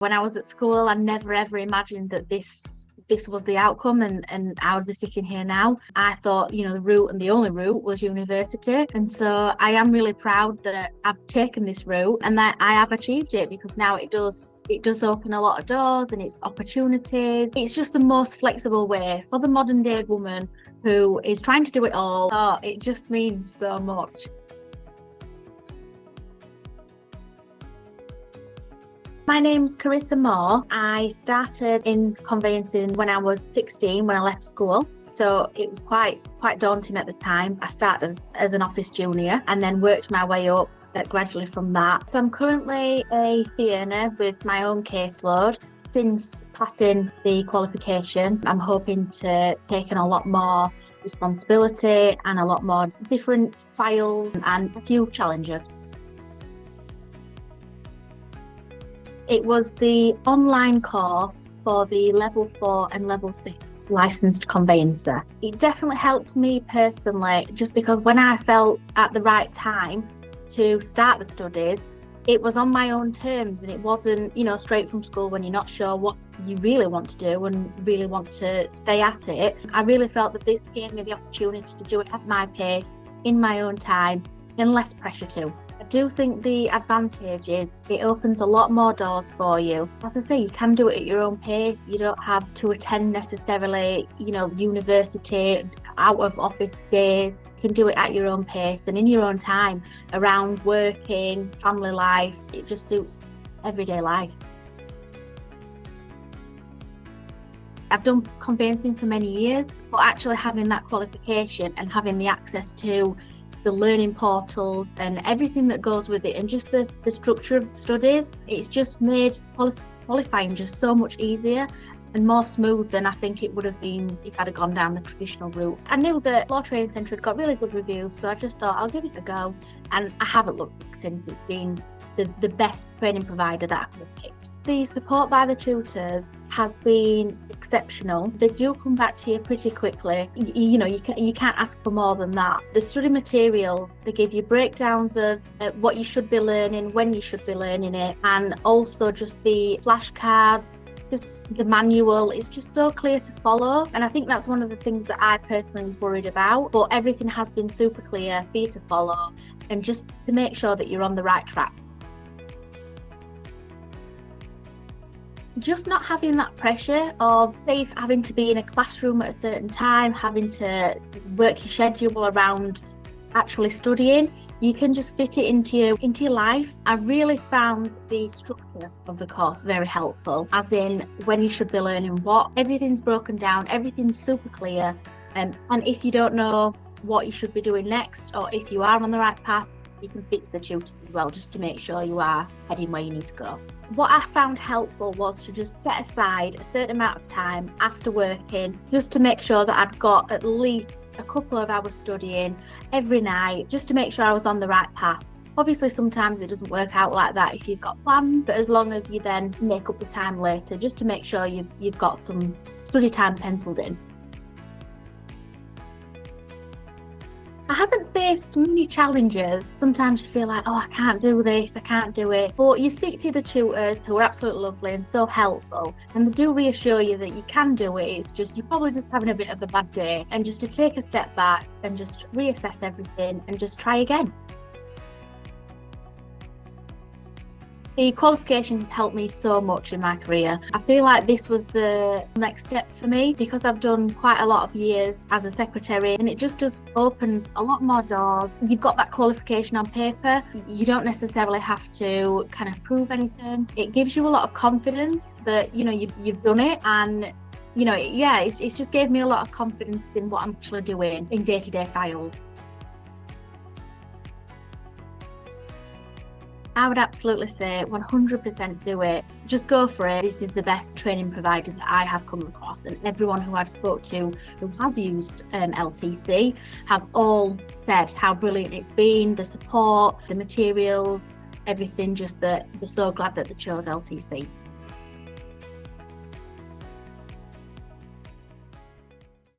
When I was at school, I never ever imagined that this was the outcome and I would be sitting here now. I thought, the route and the only route was university. And so I am really proud that I've taken this route and that I have achieved it, because now it does open a lot of doors and it's opportunities. It's just the most flexible way for the modern day woman who is trying to do it all. Oh, it just means so much. My name's Carissa Moore. I started in conveyancing when I was 16, when I left school. So it was quite daunting at the time. I started as an office junior and then worked my way up gradually from that. So I'm currently a fee earner with my own caseload. Since passing the qualification, I'm hoping to take on a lot more responsibility and a lot more different files and a few challenges. It was the online course for the level 4 and level 6 licensed conveyancer. It definitely helped me personally, just because when I felt at the right time to start the studies, it was on my own terms and it wasn't, straight from school when you're not sure what you really want to do and really want to stay at it. I really felt that this gave me the opportunity to do it at my pace, in my own time, and less pressure too. I do think the advantage is it opens a lot more doors for you. As I say, you can do it at your own pace. You don't have to attend necessarily, university, out of office days. You can do it at your own pace and in your own time, around working, family life. It just suits everyday life. I've done conveyancing for many years, but actually having that qualification and having the access to the learning portals and everything that goes with it, and just the structure of the studies, it's just made qualifying just so much easier and more smooth than I think it would have been if I'd have gone down the traditional route. I knew that Law Training Centre had got really good reviews, so I just thought I'll give it a go, and I haven't looked back since. It's been the best training provider that I could have picked. The support by the tutors has been exceptional. They do come back to you pretty quickly. You can't ask for more than that. The study materials, they give you breakdowns of what you should be learning, when you should be learning it, and also just the flashcards, just the manual. It's just so clear to follow, and I think that's one of the things that I personally was worried about, but everything has been super clear for you to follow and just to make sure that you're on the right track. Just not having that pressure of, say, having to be in a classroom at a certain time, having to work your schedule around actually studying. You can just fit it into your life. I really found the structure of the course very helpful, as in when you should be learning what. Everything's broken down, everything's super clear. And if you don't know what you should be doing next, or if you are on the right path, you can speak to the tutors as well, just to make sure you are heading where you need to go. What I found helpful was to just set aside a certain amount of time after working, just to make sure that I'd got at least a couple of hours studying every night, just to make sure I was on the right path. Obviously, sometimes it doesn't work out like that if you've got plans, but as long as you then make up the time later, just to make sure you've got some study time penciled in. I haven't faced many challenges. Sometimes you feel like, I can't do this, I can't do it. But you speak to the tutors, who are absolutely lovely and so helpful, and they do reassure you that you can do it. It's just, you're probably just having a bit of a bad day, and just to take a step back and just reassess everything and just try again. The qualification has helped me so much in my career. I feel like this was the next step for me, because I've done quite a lot of years as a secretary, and it just opens a lot more doors. You've got that qualification on paper. You don't necessarily have to kind of prove anything. It gives you a lot of confidence that, you've done it, and it's just gave me a lot of confidence in what I'm actually doing in day-to-day files. I would absolutely say 100% do it. Just go for it. This is the best training provider that I have come across, and everyone who I've spoke to who has used LTC have all said how brilliant it's been, the support, the materials, everything, just that they're so glad that they chose LTC.